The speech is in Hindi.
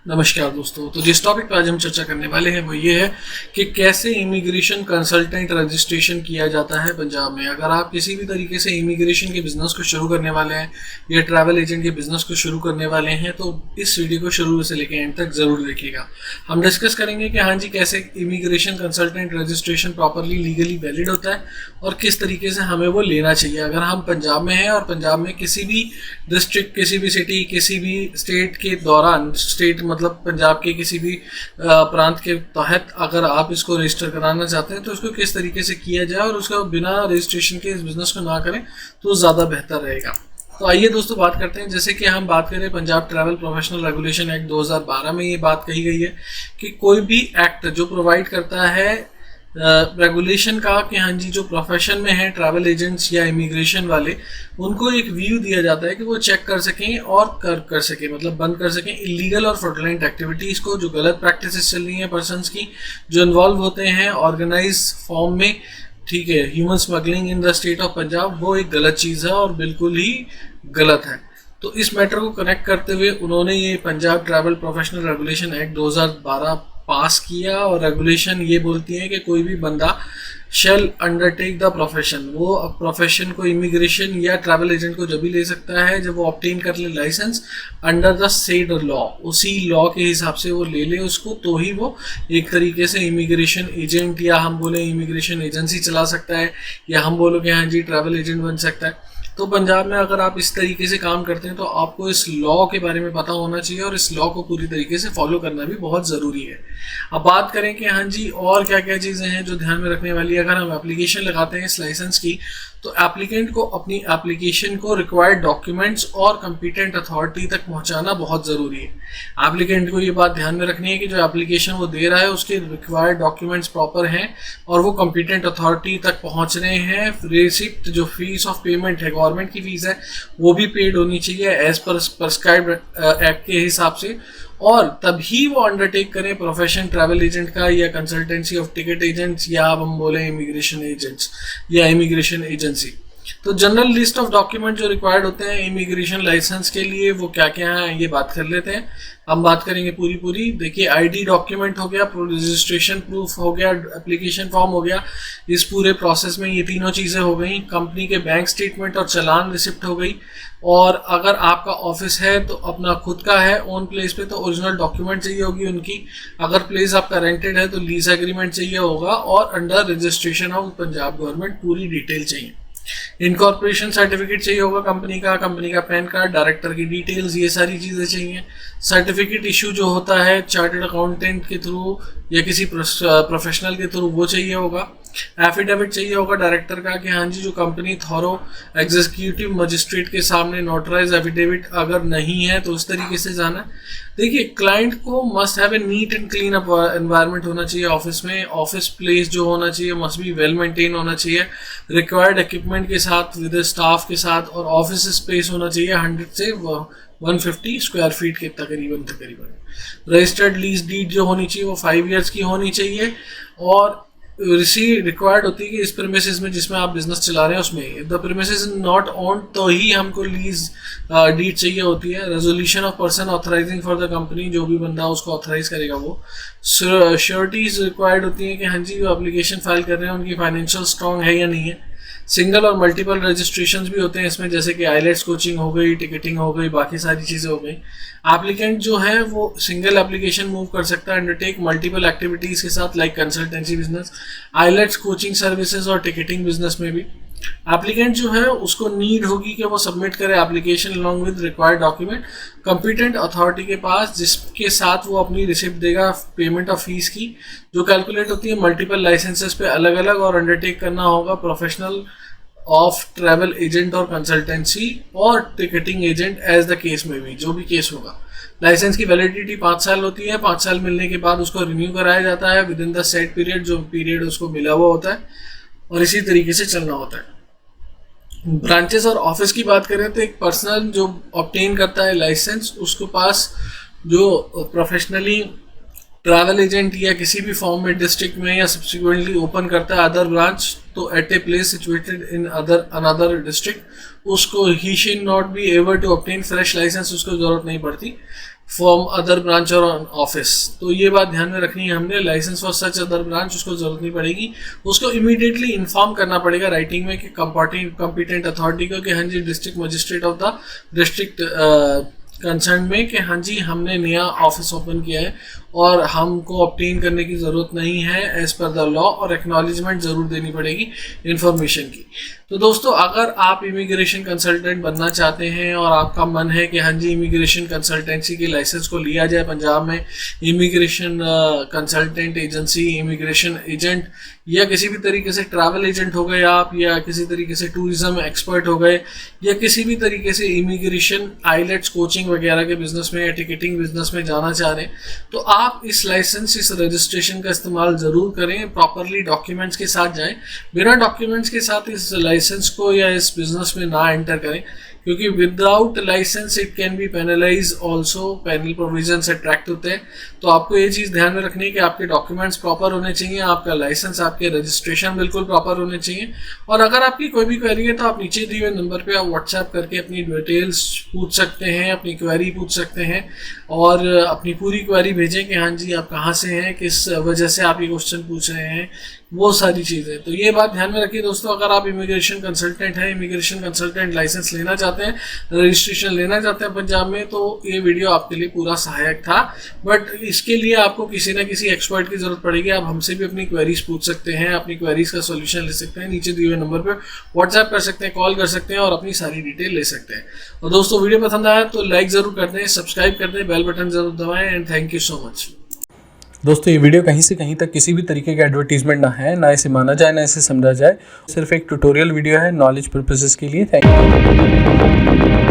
नमस्कार दोस्तों। तो जिस टॉपिक पर आज हम चर्चा करने वाले हैं वो ये है कि कैसे इमिग्रेशन कंसल्टेंट रजिस्ट्रेशन किया जाता है पंजाब में। अगर आप किसी भी तरीके से इमिग्रेशन के बिजनेस को शुरू करने वाले हैं या ट्रैवल एजेंट के बिजनेस को शुरू करने वाले हैं तो इस वीडियो को शुरू से लेकर एंड तक जरूर देखिएगा। हम डिस्कस करेंगे कि हाँ जी कैसे immigration consultant registration properly legally valid होता है और किस तरीके से हमें वो लेना चाहिए। अगर हम पंजाब में हैं और पंजाब में किसी भी डिस्ट्रिक्ट, किसी भी सिटी, किसी भी स्टेट के दौरान, स्टेट मतलब पंजाब के किसी भी प्रांत के तहत अगर आप इसको रजिस्टर कराना चाहते हैं तो उसको किस तरीके से किया जाए और उसका बिना रजिस्ट्रेशन के इस बिजनेस को ना करें तो ज़्यादा बेहतर रहेगा। तो आइए दोस्तों बात करते हैं। जैसे कि हम बात करें Punjab travel professional regulation act 2012 में ये बात कही गई है कि कोई भी एक्ट जो प्रोवाइड करता है रेगुलेशन का कि हाँ जी जो प्रोफेशन में है ट्रैवल एजेंट्स या इमिग्रेशन वाले, उनको एक व्यू दिया जाता है कि वो चेक कर सकें और कर सकें, मतलब बंद कर सकें इलीगल और फ्रॉडलेंट एक्टिविटीज़ को, जो गलत प्रैक्टिसेस चल रही हैं पर्सनस की जो इन्वॉल्व होते हैं ऑर्गेनाइज फॉर्म में। ठीक है, human smuggling in the state of Punjab वो एक गलत चीज़ है और बिल्कुल ही गलत है। तो इस मैटर को कनेक्ट करते हुए उन्होंने ये Punjab travel professional regulation act 2012 पास किया और रेगुलेशन ये बोलती है कि कोई भी बंदा शेल अंडरटेक द प्रोफेशन, वो प्रोफेशन को इमिग्रेशन या ट्रैवल एजेंट को जब भी ले सकता है जब वो ऑब्टेन कर ले licence under the said law, उसी लॉ के हिसाब से वो ले ले उसको, तो ही वो एक तरीके से इमिग्रेशन एजेंट या हम बोले इमिग्रेशन एजेंसी चला सकता है या हम बोलो कि हाँ जी ट्रैवल एजेंट बन सकता है। तो पंजाब में अगर आप इस तरीके से काम करते हैं तो आपको इस लॉ के बारे में पता होना चाहिए और इस लॉ को पूरी तरीके से फॉलो करना भी बहुत ज़रूरी है। अब बात करें कि हाँ जी और क्या क्या चीज़ें हैं जो ध्यान में रखने वाली है। अगर हम एप्लीकेशन लगाते हैं इस लाइसेंस की तो एप्लीकेंट को अपनी एप्लीकेशन को रिक्वायर्ड डॉक्यूमेंट्स और कंपिटेंट अथॉरिटी तक पहुंचाना बहुत ज़रूरी है। एप्लीकेंट को ये बात ध्यान में रखनी है कि जो एप्लीकेशन वो दे रहा है उसके रिक्वायर्ड डॉक्यूमेंट्स प्रॉपर हैं और वो कंपिटेंट अथॉरिटी तक पहुंच रहे हैं। रिसिप्ट जो फीस ऑफ पेमेंट है, गवर्नमेंट की फीस है, वो भी पेड होनी चाहिए एज पर प्रिस्क्राइब्ड एक्ट के हिसाब से, और तभी वो अंडरटेक करें प्रोफेशन ट्रैवल एजेंट का या कंसल्टेंसी ऑफ टिकट एजेंट्स या अब हम बोले इमिग्रेशन एजेंट्स या इमिग्रेशन एजेंसी। तो जनरल लिस्ट ऑफ डॉक्यूमेंट जो रिक्वायर्ड होते हैं इमिग्रेशन लाइसेंस के लिए वो क्या क्या हैं ये बात कर लेते हैं। हम बात करेंगे पूरी। देखिए आईडी डॉक्यूमेंट हो गया, रजिस्ट्रेशन प्रूफ हो गया, एप्लीकेशन फॉर्म हो गया। इस पूरे प्रोसेस में ये तीनों चीज़ें हो गई। कंपनी के बैंक स्टेटमेंट और चालान रिसिप्ट हो गई। और अगर आपका ऑफिस है तो अपना खुद का है ओन प्लेस पे तो ओरिजिनल डॉक्यूमेंट चाहिए होगी उनकी। अगर प्लेस आपका रेंटेड है तो लीज एग्रीमेंट चाहिए होगा और under registration of Punjab government पूरी डिटेल चाहिए। इनकॉर्पोरेशन सर्टिफिकेट चाहिए होगा कंपनी का पैन कार्ड, डायरेक्टर की डिटेल्स, ये सारी चीज़ें चाहिए। सर्टिफिकेट इशू जो होता है चार्टर्ड अकाउंटेंट के थ्रू या किसी प्रोफेशनल के थ्रू वो चाहिए होगा। एफिडेविट चाहिए होगा डायरेक्टर का कि हाँ जी जो कंपनी थॉरो एग्जीक्यूटिव मजिस्ट्रेट के सामने नोटराइज एफिडेविट अगर नहीं है तो उस तरीके से जाना है। देखिए क्लाइंट को must have a neat and clean up environment होना चाहिए ऑफिस में। ऑफिस प्लेस जो होना चाहिए मस्ट बी वेल मेंटेन होना चाहिए रिक्वायर्ड इक्विपमेंट के साथ विद स्टाफ के साथ, और ऑफिस स्पेस होना चाहिए 100 से 150 स्क्वायर फीट के तकरीबन। रजिस्टर्ड लीज डीड जो होनी चाहिए वो 5 ईयर्स की होनी चाहिए और रिक्वायर्ड होती है कि इस प्रीमिसेस में जिसमें आप बिजनेस चला रहे हैं उसमें द प्रीमिसेस नॉट ओन तो ही हमको लीज डीड चाहिए होती है। Resolution of person authorising for the company, जो भी बंदा उसको ऑथराइज करेगा वो। श्योरिटीज रिक्वायर्ड होती है कि हाँ जी जो एप्लीकेशन फाइल कर रहे हैं उनकी फाइनेंशियल स्ट्रॉन्ग है या नहीं है। सिंगल और मल्टीपल रजिस्ट्रेशंस भी होते हैं इसमें, जैसे कि आईलेट्स कोचिंग हो गई, टिकटिंग हो गई, बाकी सारी चीज़ें हो गई। एप्लीकेंट जो है वो सिंगल एप्लीकेशन मूव कर सकता है अंडरटेक मल्टीपल एक्टिविटीज़ के साथ like consultancy business, IELTS coaching services और टिकटिंग बिजनेस में भी। एप्लीकेंट जो है उसको नीड होगी कि वो सबमिट करे application along with required document competent authority के पास, जिसके साथ वो अपनी रिसिप्ट देगा पेमेंट ऑफ फीस की, जो कैलकुलेट होती है मल्टीपल लाइसेंसेस पे अलग अलग, और अंडरटेक करना होगा प्रोफेशनल ऑफ ट्रैवल एजेंट और कंसल्टेंसी और ticketing agent as the case में भी, जो भी केस होगा। लाइसेंस की वैलिडिटी 5 साल होती है। 5 साल मिलने के बाद उसको रिन्यू कराया जाता है with in the set period, जो पीरियड उसको मिला हुआ होता है, और इसी तरीके से चलना होता है। ब्रांचेस और ऑफिस की बात करें तो एक पर्सनल जो ऑब्टेन करता है लाइसेंस उसके पास जो प्रोफेशनली ट्रैवल एजेंट या किसी भी फॉर्म में डिस्ट्रिक्ट में या सब्सिक्वेंटली ओपन करता है अदर ब्रांच, तो at a place situated in another district, उसको he should not be able to obtain fresh licence, उसको जरूरत नहीं पड़ती। फ्रॉम अदर ब्रांच और ऑफिस। तो ये बात ध्यान में रखनी है हमने, licence for such other branch उसको जरूरत नहीं पड़ेगी, उसको इमीडिएटली इन्फॉर्म करना पड़ेगा राइटिंग में कि कंपिटेंट अथॉरिटी को कि हाँ जी district magistrate of the district concern में कि हाँ जी हमने नया ऑफिस ओपन किया है और हमको ऑब्टेन करने की ज़रूरत नहीं है एज पर द लॉ, और एक्नॉलेजमेंट ज़रूर देनी पड़ेगी इन्फॉर्मेशन की। तो दोस्तों अगर आप इमिग्रेशन कंसल्टेंट बनना चाहते हैं और आपका मन है कि हाँ जी इमिग्रेशन कंसल्टेंसी के लाइसेंस को लिया जाए पंजाब में, immigration consultant agency, immigration agent या किसी भी तरीके से ट्रैवल एजेंट हो गए आप, या किसी तरीके से टूरिज्म एक्सपर्ट हो गए, या किसी भी तरीके से इमिग्रेशन आइलेट्स कोचिंग वगैरह के बिजनेस में या टिकटिंग बिजनेस में जाना चाह रहे हैं, तो आप इस लाइसेंस, इस रजिस्ट्रेशन का इस्तेमाल ज़रूर करें। प्रॉपरली डॉक्यूमेंट्स के साथ जाएं, बिना डॉक्यूमेंट्स के साथ इस लाइसेंस को या इस बिजनेस में ना एंटर करें, क्योंकि without licence it can be penalise also, penal provisions attract होते हैं। तो आपको ये चीज़ ध्यान में रखनी है कि आपके डॉक्यूमेंट्स प्रॉपर होने चाहिए, आपका लाइसेंस, आपके रजिस्ट्रेशन बिल्कुल प्रॉपर होने चाहिए। और अगर आपकी कोई भी क्वेरी है तो आप नीचे दिए हुए नंबर पे आप व्हाट्सएप करके अपनी डिटेल्स पूछ सकते हैं, अपनी क्वेरी पूछ सकते हैं और अपनी पूरी क्वेरी भेजें कि हाँ जी आप कहाँ से हैं, किस वजह से आप ये क्वेश्चन पूछ रहे हैं, वो सारी चीज़ें। तो ये बात ध्यान में रखिए दोस्तों, अगर आप इमिग्रेशन कंसल्टेंट हैं, इमिग्रेशन कंसल्टेंट लाइसेंस लेना चाहते हैं, रजिस्ट्रेशन लेना चाहते हैं पंजाब में, तो ये वीडियो आपके लिए पूरा सहायक था। बट इसके लिए आपको किसी ना किसी एक्सपर्ट की ज़रूरत पड़ेगी। आप हमसे भी अपनी क्वेरीज पूछ सकते हैं, अपनी क्वेरीज का सोल्यूशन ले सकते हैं, नीचे दिए हुए नंबर पर व्हाट्सएप कर सकते हैं, कॉल कर सकते हैं और अपनी सारी डिटेल ले सकते हैं। और दोस्तों वीडियो पसंद आया तो लाइक ज़रूर कर दें, सब्सक्राइब कर दें, बेल बटन ज़रूर दबाएं and thank you so much. दोस्तों ये वीडियो कहीं से कहीं तक किसी भी तरीके का एडवर्टीजमेंट ना है, ना इसे माना जाए ना इसे समझा जाए, सिर्फ एक ट्यूटोरियल वीडियो है नॉलेज पर्पसेस के लिए। Thank you.